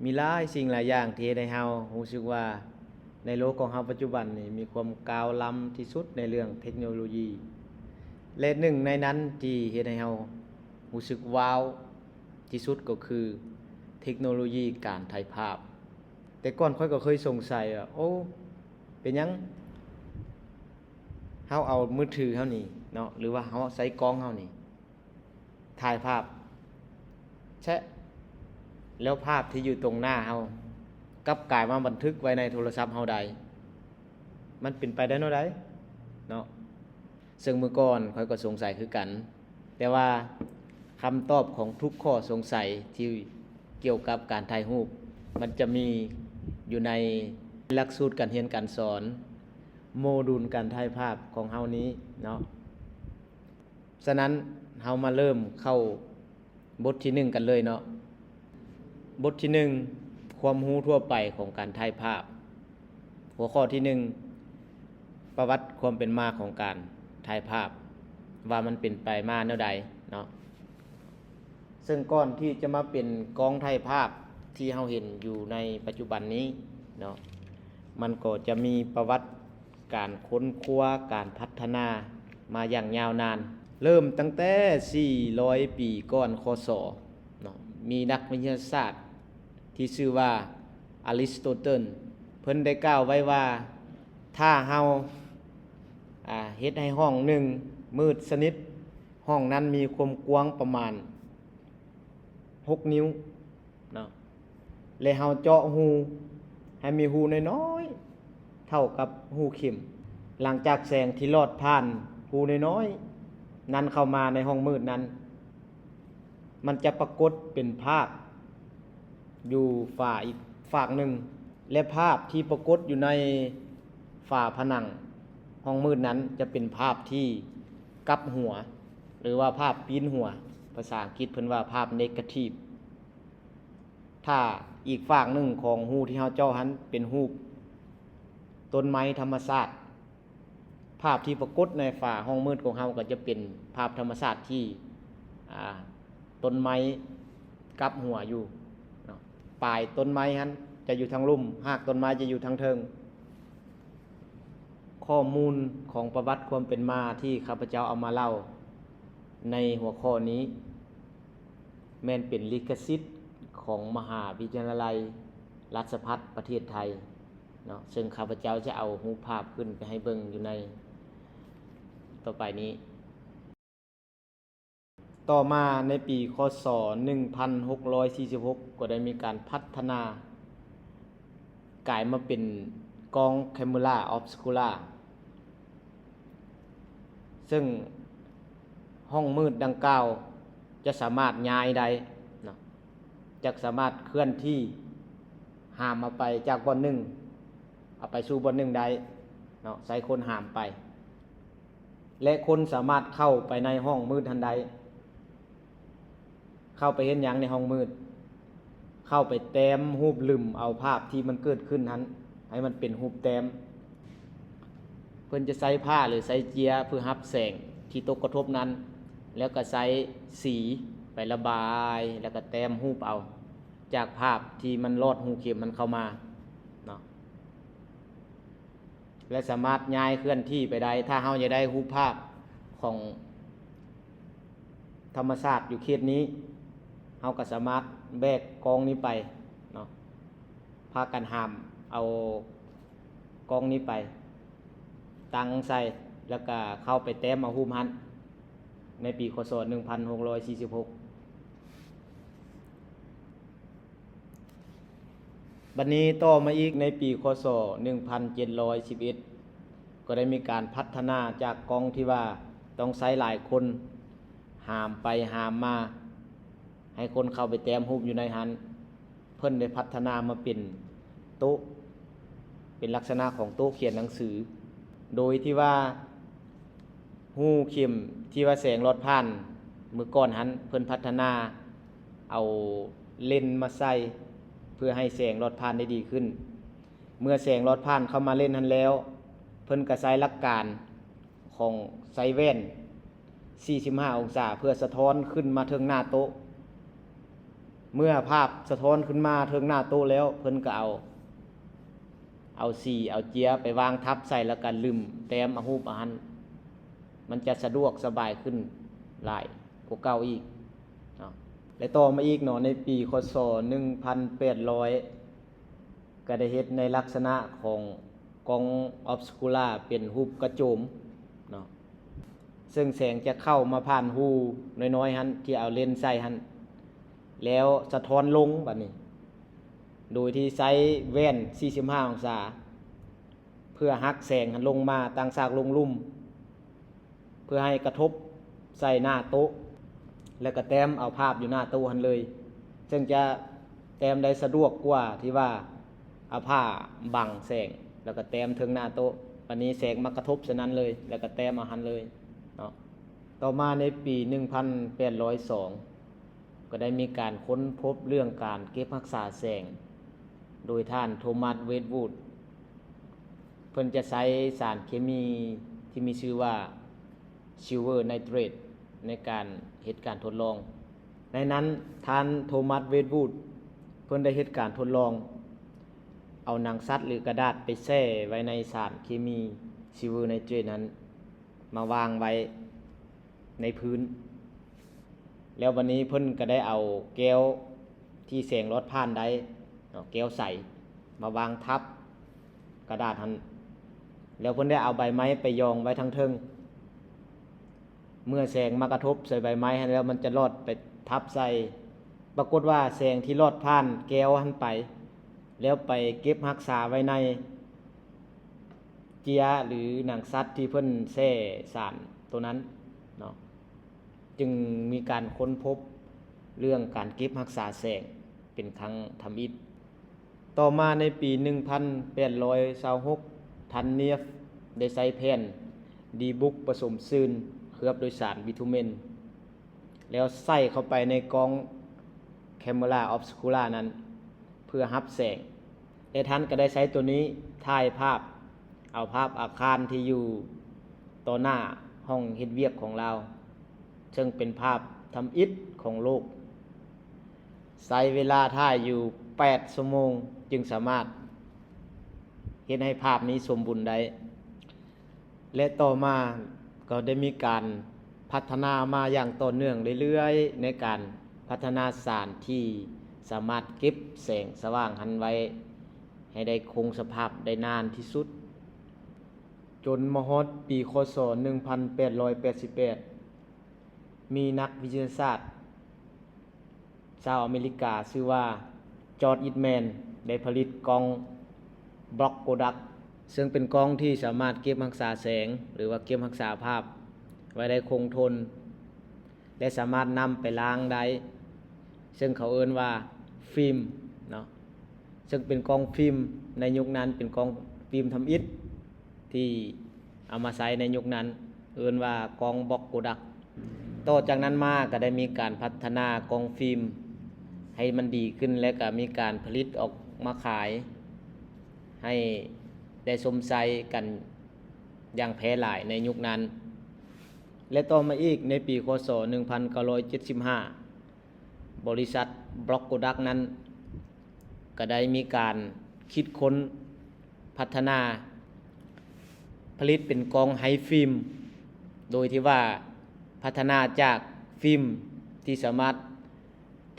มีหลายสิ่งหลายอย่างที่เฮ็ดให้เฮารู้สึกว่าในโลกของเฮาปัจจุบันนี้มีความก้าวล้ำที่สุดในเรื่องเทคโนโลยีและหนึ่งในนั้นที่เฮ็ดให้เฮารู้สึกว้าวที่สุดก็คือเทคโนโลยีการถ่ายภาพแต่ก่อนข้อยก็เคยสงสัยว่าโอ้เป็นหยังเฮาเอามือถือเฮานี่เนาะหรือว่าเฮาใช้กล้องเฮานี่ถ่ายภาพแชะแล้วภาพที่อยู่ตรงหน้าเฮากลับกลายมาบันทึกไว้ในโทรศัพท์เฮาใดมันเป็นไปได้เนาะใดเนาะซึ่งเมื่อก่อนข้อยก็สงสัยคือกันแต่ว่าคำตอบของทุกข้อสงสัยที่เกี่ยวกับการถ่ายรูปมันจะมีอยู่ในหลักสูตรการเรียนการสอนโมดูลการถ่ายภาพของเฮานี้เนาะฉะนั้นเฮามาเริ่มเข้าบทที่1กันเลยเนาะบทที่1ความรู้ทั่วไปของการถ่ายภาพหัวข้อที่1ประวัติความเป็นมาของการถ่ายภาพว่ามันเป็นไปมาแนวใดเนาะซึ่งก่อนที่จะมาเป็นกล้องถ่ายภาพที่เฮาเห็นอยู่ในปัจจุบันนี้เนาะมันก็จะมีประวัติการค้นคว้าการพัฒนามาอย่างยาวนานเริ่มตั้งแต่400ปีก่อนคศเนาะมีนักวิทยาศาสตร์ที่ชื่อว่าอริสโตเติลเพิ่นได้กล่าวไว้ว่าถ้าเฮาเฮ็ดให้ห้องหนึ่งมืดสนิทห้องนั้นมีความกว้างประมาณ6 นิ้วเนาะและเฮาเจาะหูให้มีหูน้อยๆเท่ากับหูเข็มหลังจากแสงที่ลอดผ่านหูน้อยๆนั้นเข้ามาในห้องมืดนั้นมันจะปรากฏเป็นภาพอยู่ฝ่าอีกฝั่งหนึ่งและภาพที่ปรากฏอยู่ในฝ่าผนังห้องมืดนั้นจะเป็นภาพที่กลับหัวหรือว่าภาพปีนหัวภาษาอังกฤษเพิ่นว่าภาพเนกาทีฟถ้าอีกฝั่งหนึ่งของรูที่เฮาเจ้าหันเป็นรูปต้นไม้ธรรมชาติภาพที่ปรากฏในฝ่าห้องมืดของเฮาก็จะเป็นภาพธรรมชาติที่ต้นไม้กลับหัวอยู่เนาะปลายต้นไม้หันจะอยู่ทางลุ่มหากต้นไม้จะอยู่ทางเทิงข้อมูลของประวัติความเป็นมาที่ข้าพเจ้าเอามาเล่าในหัวข้อนี้แม่นเป็นลิขสิทธิ์ของมหาวิทยาลัยราชภัฏประเทศไทยเนาะซึ่งข้าพเจ้าจะเอารูปภาพขึ้นไปให้เบิ่งอยู่ในต่อไปนี้ต่อมาในปีคศ1646ก็ได้มีการพัฒนากลายมาเป็นกล้อง Camera Obscura ซึ่งห้องมืดดังกล่าวจะสามารถย้ายได้เนาะจะสามารถเคลื่อนที่หามเอาไปจากบ่อนหนึ่งเอาไปสู่บ่อนหนึ่งได้เนาะใช้คนหามไปและคนสามารถเข้าไปในห้องมืดทันใดเข้าไปเห็นหยังในห้องมืดเข้าไปแต้มรูปลืมเอาภาพที่มันเกิดขึ้นนั้นให้มันเป็นรูปแต้มเพิ่นจะใช้ผ้าหรือใช้เจียเพื่อรับแสงที่ตกกระทบนั้นแล้วก็ใช้สีไประบายแล้วก็แต้มรูปเอาจากภาพที่มันลอดหูเข็มมันเข้ามาเนาะและสามารถย้ายเคลื่อนที่ไปได้ถ้าเฮาอยากได้รูปภาพของธรรมชาติอยู่เขตนี้เฮาก็สามารถแบกกองนี้ไปเนาะพากันหามเอากองนี้ไปตั้งใส่แล้วก็เข้าไปแต้มเอารูปหันในปีคศ1646บัดนี้ต่อมาอีกในปีคศ1711ก็ได้มีการพัฒนาจากกองที่ว่าต้องใช้หลายคนหามไปหามมาให้คนเข้าไปแต้มรูปอยู่ในหันเพิ่นได้พัฒนามาเป็นโต๊ะเป็นลักษณะของโต๊ะเขียนหนังสือโดยที่ว่าหูเข็มที่ว่าแสงลอดผ่านมือก่อนหันเพิ่นพัฒนาเอาเลนส์มาใส่เพื่อให้แสงลอดผ่านได้ดีขึ้นเมื่อแสงลอดผ่านเข้ามาเล่นหันแล้วเพิ่นก็ใช้หลักการของไซแว่น45 องศาเพื่อสะท้อนขึ้นมาถึงหน้าโต๊ะ เมื่อภาพสะท้อนขึ้นมาเทิงหน้าโต๊ะแล้วเพิ่นก็เอาสีเอาเจียไปวางทับใส่แล้วกันลืมแต้มเอารูปอาหารมันจะสะดวกสบายขึ้นหลายกว่าเก่าอีกเนาะและต่อมาอีกเนาะในปีคศ1800ก็ได้เฮ็ดในลักษณะของกองออฟสคูล่าเป็นรูปกระโจมเนาะซึ่งแสงจะเข้ามาผ่านหูน้อยๆหันที่เอาเลนส์ใส่หันแล้วสะท้อนลงบัดนี้โดยที่ใช้แว่น45องศาเพื่อหักแสงหันลงมาต่างฉากลงลุ่มเพื่อให้กระทบใส่หน้าโต๊ะแล้วก็แต้มเอาภาพอยู่หน้าโต๊ะหันเลยซึ่งจะแต้มได้สะดวกกว่าที่ว่าเอาผ้าบังแสงแล้วก็แต้มถึงหน้าโต๊ะวันนี้แสงมากระทบฉะนั้นเลยแล้วก็แต้มเอาหันเลยเนาะต่อมาในปี1802ก็ได้มีการค้นพบเรื่องการเก็บรักษาแสงโดยท่านโทมัสเวดวูดเพิ่นจะใช้สารเคมีที่มีชื่อว่าซิลเวอร์ไนเตรตในการเฮ็ดการทดลองในนั้นท่านโทมัสเวดวูดเพิ่นได้เฮ็ดการทดลองเอาหนังสัตว์หรือกระดาษไปแช่ไว้ในสารเคมีซิลเวอร์ไนเตรตนั้นมาวางไว้ในพื้นแล้ววันนี้เพิ่นก็ได้เอาแก้วที่แสงลอดผ่านได้แก้วใสมาวางทับกระดาษหันแล้วเพิ่นได้เอาใบไม้ไปยองไว้ทั้งเทิงเมื่อแสงมากระทบใส่ใบไม้หันแล้วมันจะลอดไปทับใส่ปรากฏว่าแสงที่ลอดผ่านแก้วหันไปแล้วไปเก็บรักษาไว้ในเจียหรือหนังสัตว์ที่เพิ่นแช่สารตัวนั้นเนาะจึงมีการค้นพบเรื่องการเก็บรักษาแสงเป็นครั้งทำอิฐต่อมาในปี1826ทันเนียฟได้ใช้แผ่นดีบุกผสมซื่นเคลือบโดยสารบิทูเมนแล้วใส่เข้าไปในกล้องแคมเมราออฟสคูล่านั้นเพื่อรับแสงและท่านก็ได้ใช้ตัวนี้ถ่ายภาพเอาภาพอาคารที่อยู่ต่อหน้าห้องเฮ็ดเวียกของเราซึ่งเป็นภาพทำอิฐของโลกใช้เวลาถ่ายอยู่8ชั่วโมงจึงสามารถเฮ็ดให้ภาพนี้สมบูรณ์ได้และต่อมาก็ได้มีการพัฒนามาอย่างต่อเนื่องเรื่อยๆในการพัฒนาสารที่สามารถเก็บแสงสว่างหันไว้ให้ได้คงสภาพได้นานที่สุดจนมาฮอดปีคศ1888มีนักวิทยาศาสตร์ชาวอเมริกาชื่อว่าจอร์จอิทแมนได้ผลิตกล้องบล็อกโกดักซึ่งเป็นกล้องที่สามารถเก็บรักษาแสงหรือว่าเก็บรักษาภาพไว้ได้คงทนและสามารถนำไปล้างได้ซึ่งเขาเอิ้นว่าฟิล์มเนาะซึ่งเป็นกล้องฟิล์มในยุคนั้นเป็นกล้องฟิล์มทำอิฐที่เอามาใช้ในยุคนั้นเอิ้นว่ากล้องบล็อกโกดักต่อจากนั้นมาก็ได้มีการพัฒนากล้องฟิล์มให้มันดีขึ้นและก็มีการผลิตออกมาขายให้ได้สมใจกันอย่างแพร่หลายในยุคนั้นและต่อมาอีกในปีคศ1975บริษัทบล็อกโกดักนั้นก็ได้มีการคิดค้นพัฒนาผลิตเป็นกล้องไฮฟิล์มโดยที่ว่าพัฒนาจากฟิล์มที่สามารถ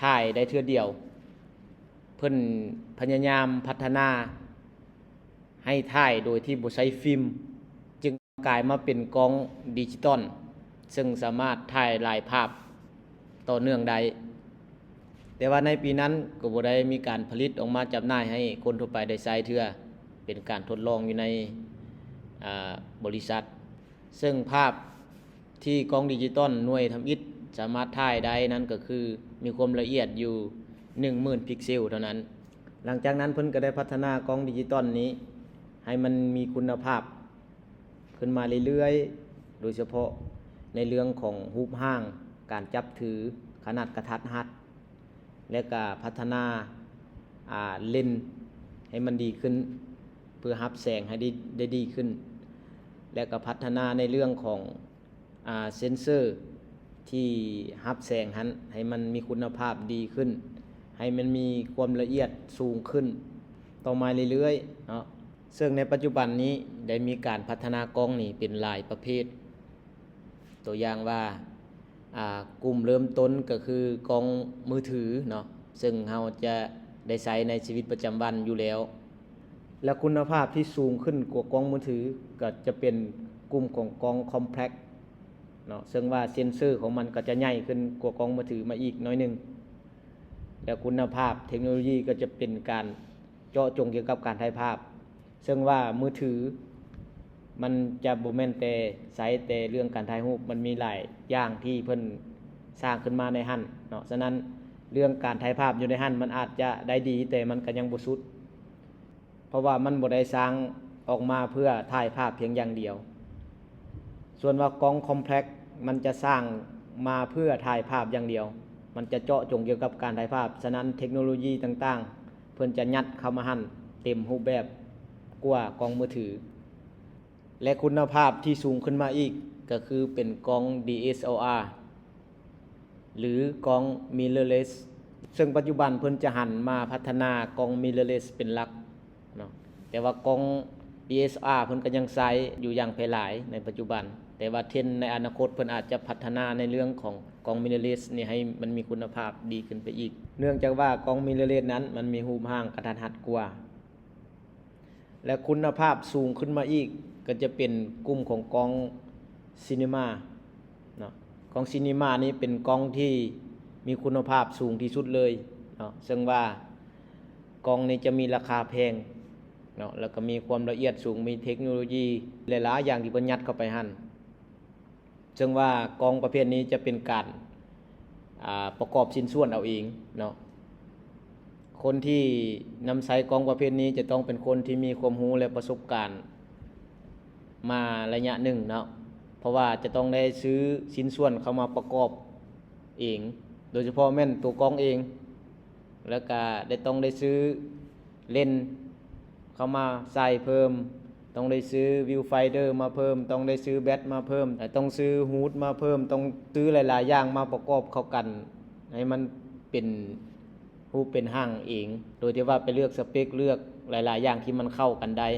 ถ่ายได้เทื่อเดียวเพิ่นพยายามพัฒนาให้ถ่ายโดยที่บ่ใช้ฟิล์มจึงกลายมาเป็นกล้องดิจิตอลซึ่งสามารถถ่ายหลายภาพต่อเนื่องได้แต่ว่าในปีนั้นก็บ่ได้มีการผลิตออกมาจำหน่ายให้คนทั่วไปได้ใช้เทื่อเป็นการทดลองอยู่ในบริษัทซึ่งภาพที่กล้องดิจิตอลหน่วยทำอิฐสามารถถ่ายได้นั้นก็คือมีความละเอียดอยู่ 10,000 พิกเซลเท่านั้นหลังจากนั้นเพิ่นก็ได้พัฒนากล้องดิจิตอลนี้ให้มันมีคุณภาพขึ้นมาเรื่อยๆโดยเฉพาะในเรื่องของรูปร่างการจับถือขนาดกระทัดรัดและก็พัฒนาเลนส์ให้มันดีขึ้นเพื่อรับแสงให้ได้ดีขึ้นและก็พัฒนาในเรื่องของเซ็นเซอร์ที่รับแสงให้มันมีคุณภาพดีขึ้น ให้มันมีความละเอียดสูงขึ้นต่อมาเรื่อยๆเนาะซึ่งในปัจจุบันนี้ได้มีการพัฒนากล้องนี่เป็นหลายประเภทตัวอย่างว่ากลุ่มเริ่มต้นก็คือกล้องมือถือเนาะซึ่งเราจะได้ใช้ในชีวิตประจำวันอยู่แล้วและคุณภาพที่สูงขึ้นกว่ากล้องมือถือก็จะเป็นกลุ่มของกล้องคอมแพล็กซ์เนาะซึ่งว่าเซ็นเซอร์ของมันก็จะใหญ่ขึ้นกว่ากล้องมือถือมาอีกน้อยนึงและคุณภาพเทคโนโลยีก็จะเป็นการเจาะจงเกี่ยวกับการถ่ายภาพซึ่งว่ามือถือมันจะบ่แม่นแต่ใช้แต่เรื่องการถ่ายรูปมันมีหลายอย่างที่เพิ่นสร้างขึ้นมาในหั่นเนาะฉะนั้นเรื่องการถ่ายภาพอยู่ในหั่นมันอาจจะได้ดีแต่มันก็ยังบ่สุดเพราะว่ามันบ่ได้สร้างออกมาเพื่อถ่ายภาพเพียงอย่างเดียวส่วนว่ากล้องคอมแพล็กซ์มันจะสร้างมาเพื่อถ่ายภาพอย่างเดียวมันจะเจาะจงเกี่ยวกับการถ่ายภาพฉะนั้นเทคโนโลยีต่างๆเพิ่นจะยัดเข้ามาหั่นเต็มรูปแบบกว่ากล้องมือถือและคุณภาพที่สูงขึ้นมาอีกก็คือเป็นกล้อง DSLR หรือกล้อง mirrorless ซึ่งปัจจุบันเพิ่นจะหันมาพัฒนากล้อง mirrorless เป็นหลักเนาะแต่ว่ากล้อง DSLR เพิ่นก็ยังใช้อยู่อย่างแพร่หลายในปัจจุบันแต่ว่าเทรนด์ในอนาคตเพิ่นอาจจะพัฒนาในเรื่องของกล้อง mirrorless นี่ให้มันมีคุณภาพดีขึ้นไปอีกเนื่องจากว่ากล้อง mirrorless นั้นมันมีรูปร่างกระทัดรัดกว่าและคุณภาพสูงขึ้นมาอีกก็จะเป็นกลุ่มของกล้องซินีมาเนาะกล้องซินีมานี้เป็นกล้องที่มีคุณภาพสูงที่สุดเลยเนาะซึ่งว่ากล้องนี้จะมีราคาแพงเนาะแล้วก็มีความละเอียดสูงมีเทคโนโลยีหลายๆอย่างที่เพิ่นยัดเข้าไปหั่นซึ่งว่ากล้องประเภทนี้จะเป็นการประกอบชิ้นส่วนเอาเองเนาะคนที่นำใช้กล้องประเภทนี้จะต้องเป็นคนที่มีความรู้และประสบการณ์มาระยะหนึ่งเนาะเพราะว่าจะต้องได้ซื้อชิ้นส่วนเข้ามาประกอบเองโดยเฉพาะแม่นตัวกล้องเองแล้วก็ต้องได้ซื้อเลนส์เข้ามาใส่เพิ่มต้องได้ซื้อวิวไฟเดอร์มาเพิ่มต้องได้ซื้อแบตมาเพิ่มต้องซื้อฮูดมาเพิ่มต้องซื้อหลายๆอย่างมาประกอบเข้ากันให้มันเป็นรูปเป็นร่างเองโดยที่ว่าไปเลือกสเปคเลือกหลายๆอย่างที่มันเข้ากันได้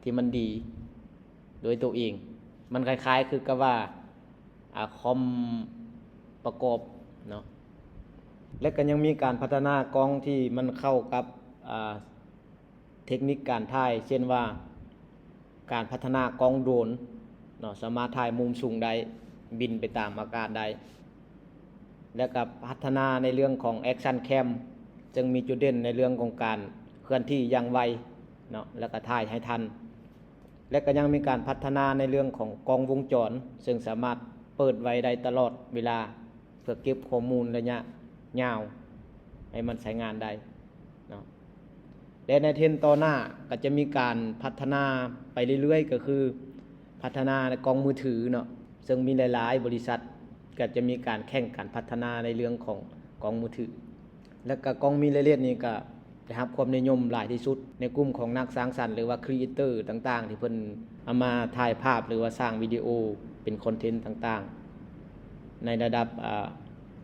ที่มันดีโดยตัวเองมันคล้ายๆคือกับว่าคอมประกอบเนาะและก็ยังมีการพัฒนากล้องที่มันเข้ากับเทคนิคการถ่ายเช่นว่าการพัฒนากล้องโดรนเนาะสามารถถ่ายมุมสูงได้บินไปตามอากาศได้และก็พัฒนาในเรื่องของแอคชั่นแคมจึงมีจุดเด่นในเรื่องของการเคลื่อนที่อย่างไวเนาะแล้วก็ถ่ายให้ทันและก็ยังมีการพัฒนาในเรื่องของกล้องวงจรซึ่งสามารถเปิดไว้ได้ตลอดเวลาเพื่อเก็บข้อมูลระยะยาวให้มันใช้งานได้เนาะและในเทรนด์ต่อหน้าก็จะมีการพัฒนาไปเรื่อยๆก็คือพัฒนากล้องมือถือเนาะซึ่งมีหลายๆบริษัทก็จะมีการแข่งขันพัฒนาในเรื่องของกล้องมือถือและก็กล้องมิเรอร์เลสนี่ก็ได้รับความนิยมหลายที่สุดในกลุ่มของนักสร้างสรรค์หรือว่าครีเอเตอร์ต่างๆที่เพิ่นเอามาถ่ายภาพหรือว่าสร้างวิดีโอเป็นคอนเทนต์ต่างๆในระดับ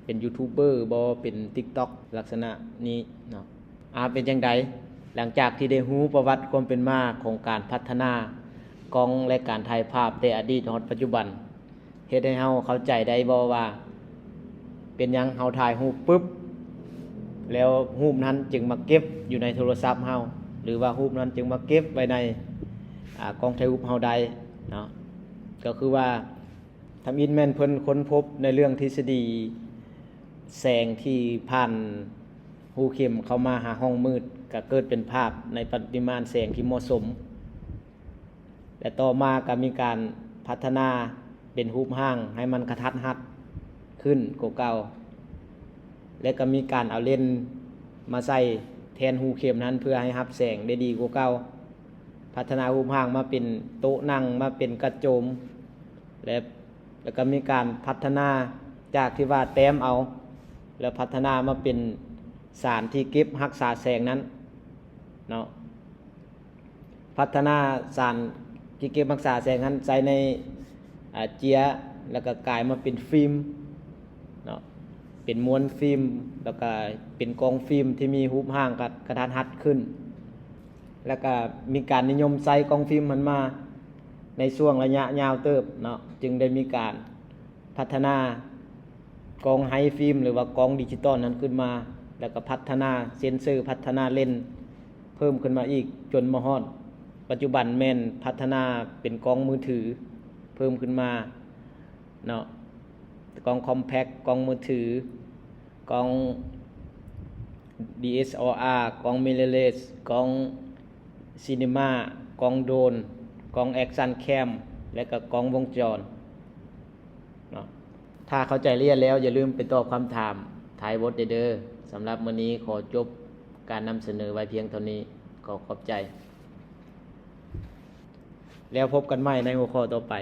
เป็นยูทูบเบอร์บ่เป็น TikTok ลักษณะนี้เนาะเป็นจังไดหลังจากที่ได้รู้ประวัติความเป็นมาของการพัฒนากล้องและการถ่ายภาพแต่อดีตฮอดปัจจุบันเฮ็ดให้เฮาเข้าใจได้บ่ว่าเป็นหยังเฮาถ่ายรูปปึ๊บแล้วรูปนั้นจึงมาเก็บอยู่ในโทรศัพท์เฮาหรือว่ารูปนั้นจึงมาเก็บไว้ในกล้องถ่ายรูปเฮาได้เนาะก็คือว่าทำอินแมนเพิ่นค้นพบในเรื่องทฤษฎีแสงที่ผ่านรูเข็มเข้ามาหาห้องมืดก็เกิดเป็นภาพในปริมาณแสงที่เหมาะสมแต่ต่อมาก็มีการพัฒนาเป็นรูปร่างให้มันกระทัดรัดขึ้นกว่าเก่าและก็มีการเอาเลนส์มาใส่แทนรูเข็มนั้นเพื่อให้รับแสงได้ดีกว่าเก่าพัฒนารูปร่างมาเป็นโต๊ะนั่งมาเป็นกระโจมแล้วก็มีการพัฒนาจากที่ว่าแต้มเอาแล้วพัฒนามาเป็นสารที่เก็บรักษาแสงนั้นเนาะพัฒนาสารที่เก็บรักษาแสงนั้นใส่ในเจียแล้วก็กลายมาเป็นฟิล์มเนาะ เป็นม้วนฟิล์มแล้วก็เป็นกองฟิล์มที่มีรูปร่างกระทัดรัดขึ้น แล้วก็มีการนิยมใส่กองฟิล์มมันมาในช่วงระยะยาวเติบเนาะจึงได้มีการพัฒนากองไฮฟิล์มหรือว่ากองดิจิตอลนั้นขึ้นมาแล้วก็พัฒนาเซ็นเซอร์พัฒนาเลนส์เพิ่มขึ้นมาอีกจนมาฮอดปัจจุบันแม่นพัฒนาเป็นกองมือถือเพิ่มขึ้นมาเนาะกองคอมแพคกองมือถือกอง DSLR กอง mirrorless กองซีนีมากองโดรนกองแอคชั่นแคมและก็กองวงจรเนาะถ้าเข้าใจเรียนแล้วอย่าลืมไปตอบคำถามท้ายบทเด้อสำหรับมื้อนี้ขอจบการนำเสนอไว้เพียงเท่านี้ขอขอบใจแล้วพบกันใหม่ในหัวข้อต่อไป